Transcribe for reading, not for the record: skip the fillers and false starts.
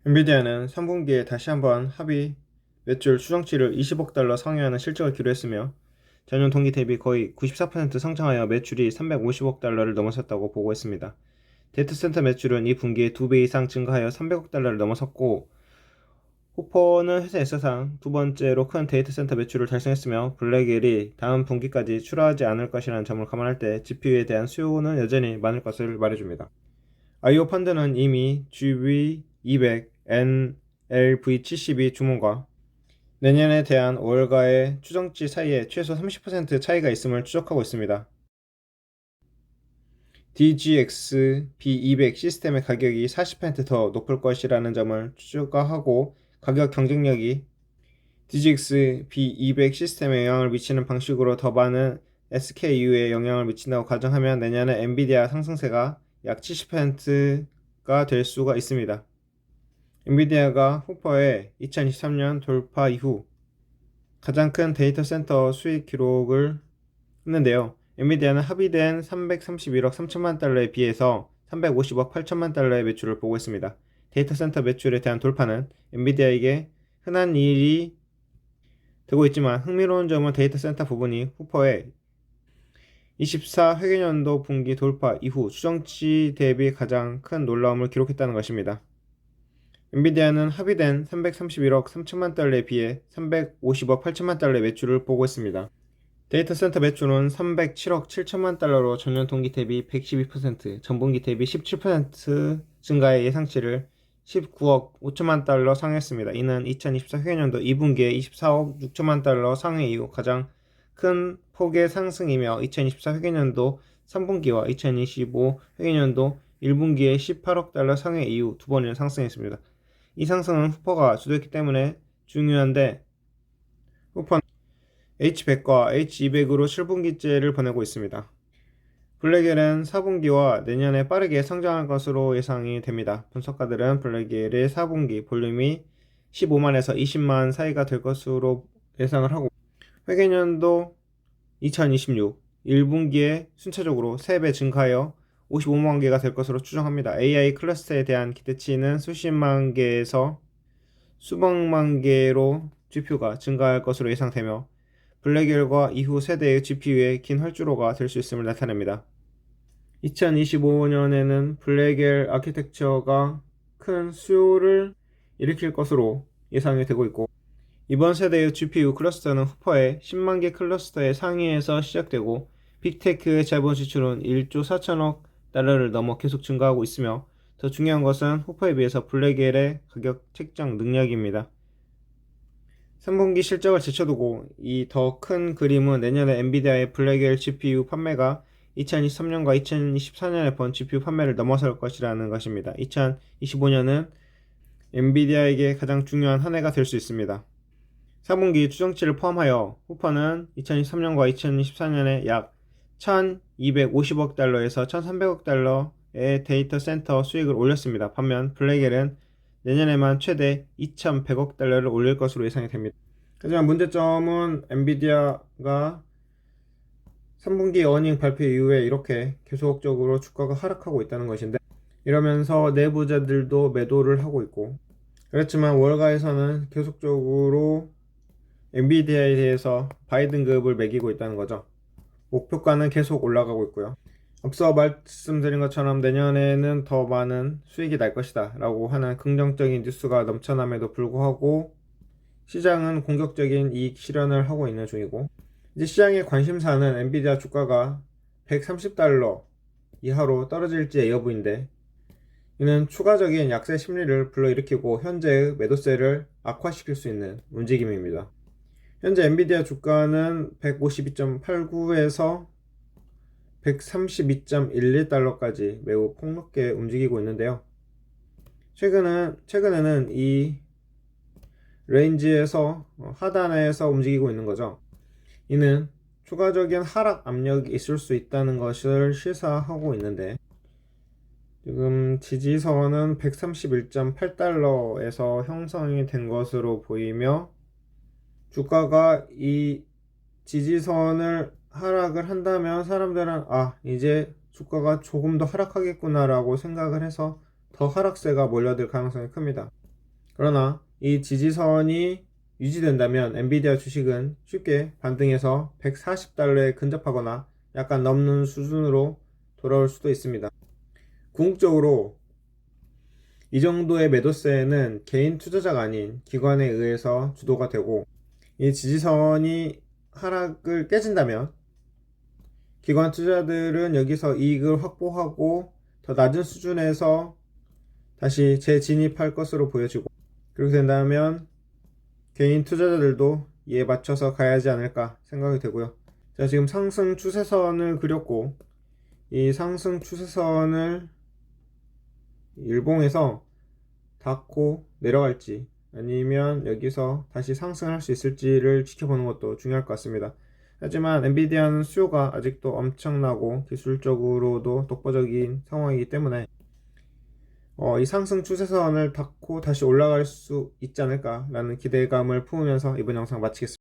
엔비디아는 3분기에 다시 한번 합의 매출 추정치를 20억 달러 상회하는 실적을 기록했으며 전년 동기 대비 거의 94% 성장하여 매출이 350억 달러를 넘어섰다고 보고했습니다. 데이터센터 매출은 이 분기에 2배 이상 증가하여 300억 달러를 넘어섰고, 호퍼는 회사 역사상 두 번째로 큰 데이터센터 매출을 달성했으며, 블랙엘이 다음 분기까지 출하하지 않을 것이라는 점을 감안할 때 GPU에 대한 수요는 여전히 많을 것을 말해줍니다. 아이오 펀드는 이미 GB200, NLV72 주문과 내년에 대한 월가의 추정치 사이에 최소 30% 차이가 있음을 추적하고 있습니다. DGX B200 시스템의 가격이 40%더 높을 것이라는 점을 추가하고, 가격 경쟁력이 DGX B200 시스템에 영향을 미치는 방식으로 더 많은 SKU에 영향을 미친다고 가정하면 내년에 엔비디아 상승세가 약 70%가 될 수가 있습니다. 엔비디아가 호퍼의 2023년 돌파 이후 가장 큰 데이터 센터 수익 기록을 했는데요. 엔비디아는 합의된 331억 3천만 달러에 비해서 350억 8천만 달러의 매출을 보고 있습니다. 데이터 센터 매출에 대한 돌파는 엔비디아에게 흔한 일이 되고 있지만, 흥미로운 점은 데이터 센터 부분이 후퍼의 24 회계연도 분기 돌파 이후 추정치 대비 가장 큰 놀라움을 기록했다는 것입니다. 엔비디아는 합의된 331억 3천만 달러에 비해 350억 8천만 달러의 매출을 보고 있습니다. 데이터 센터 매출은 307억 7천만 달러로 전년 동기 대비 112%, 전분기 대비 17% 증가의 예상치를 19억 5천만 달러 상회했습니다. 이는 2024 회계연도 2분기에 24억 6천만 달러 상회 이후 가장 큰 폭의 상승이며, 2024 회계연도 3분기와 2025 회계연도 1분기에 18억 달러 상회 이후 두 번이나 상승했습니다. 이 상승은 후퍼가 주도했기 때문에 중요한데, 후퍼는 H100과 H200으로 7분기째를 보내고 있습니다. 블랙엘은 4분기와 내년에 빠르게 성장할 것으로 예상이 됩니다. 분석가들은 블랙엘의 4분기 볼륨이 15만에서 20만 사이가 될 것으로 예상을 하고, 회계연도 2026 1분기에 순차적으로 3배 증가하여 55만 개가 될 것으로 추정합니다. AI 클러스터에 대한 기대치는 수십만 개에서 수백만 개로 GPU가 증가할 것으로 예상되며, 블랙엘과 이후 세대의 GPU의 긴 활주로가 될 수 있음을 나타냅니다. 2025년에는 블랙엘 아키텍처가 큰 수요를 일으킬 것으로 예상이 되고 있고, 이번 세대의 GPU 클러스터는 후퍼의 10만 개 클러스터의 상위에서 시작되고, 빅테크의 자본 지출은 1조 4천억 달러를 넘어 계속 증가하고 있으며, 더 중요한 것은 후퍼에 비해서 블랙엘의 가격 책정 능력입니다. 3분기 실적을 제쳐두고 이 더 큰 그림은 내년에 엔비디아의 블랙엘 GPU 판매가 2023년과 2024년에 본 GPU 판매를 넘어설 것이라는 것입니다. 2025년은 엔비디아에게 가장 중요한 한 해가 될 수 있습니다. 4분기 추정치를 포함하여 후퍼는 2023년과 2024년에 약 1250억 달러에서 1300억 달러의 데이터 센터 수익을 올렸습니다. 반면 블랙엘은 내년에만 최대 2100억 달러를 올릴 것으로 예상이 됩니다. 하지만 문제점은 엔비디아가 3분기 어닝 발표 이후에 이렇게 계속적으로 주가가 하락하고 있다는 것인데, 이러면서 내부자들도 매도를 하고 있고, 그렇지만 월가에서는 계속적으로 엔비디아에 대해서 바이 등급을 매기고 있다는 거죠. 목표가는 계속 올라가고 있고요. 앞서 말씀드린 것처럼 내년에는 더 많은 수익이 날 것이다 라고 하는 긍정적인 뉴스가 넘쳐남에도 불구하고, 시장은 공격적인 이익 실현을 하고 있는 중이고, 이제 시장의 관심사는 엔비디아 주가가 130달러 이하로 떨어질지의 여부인데, 이는 추가적인 약세 심리를 불러일으키고 현재의 매도세를 악화시킬 수 있는 움직임입니다. 현재 엔비디아 주가는 152.89에서 132.11달러까지 매우 폭넓게 움직이고 있는데요. 최근에는 이 레인지에서 하단에서 움직이고 있는 거죠. 이는 추가적인 하락 압력이 있을 수 있다는 것을 시사하고 있는데, 지금 지지선은 131.8달러에서 형성이 된 것으로 보이며, 주가가 이 지지선을 하락을 한다면 사람들은 이제 주가가 조금 더 하락하겠구나 라고 생각을 해서 더 하락세가 몰려들 가능성이 큽니다. 그러나 이 지지선이 유지된다면 엔비디아 주식은 쉽게 반등해서 140달러에 근접하거나 약간 넘는 수준으로 돌아올 수도 있습니다. 궁극적으로 이 정도의 매도세는 개인 투자자가 아닌 기관에 의해서 주도가 되고, 이 지지선이 하락을 깨진다면 기관 투자들은 여기서 이익을 확보하고 더 낮은 수준에서 다시 재진입할 것으로 보여지고, 그렇게 된다면 개인 투자자들도 이에 맞춰서 가야 하지 않을까 생각이 되고요. 자, 지금 상승 추세선을 그렸고, 이 상승 추세선을 일봉에서 닿고 내려갈지 아니면 여기서 다시 상승할 수 있을지를 지켜보는 것도 중요할 것 같습니다. 하지만 엔비디아는 수요가 아직도 엄청나고 기술적으로도 독보적인 상황이기 때문에 이 상승 추세선을 닿고 다시 올라갈 수 있지 않을까 라는 기대감을 품으면서 이번 영상 마치겠습니다.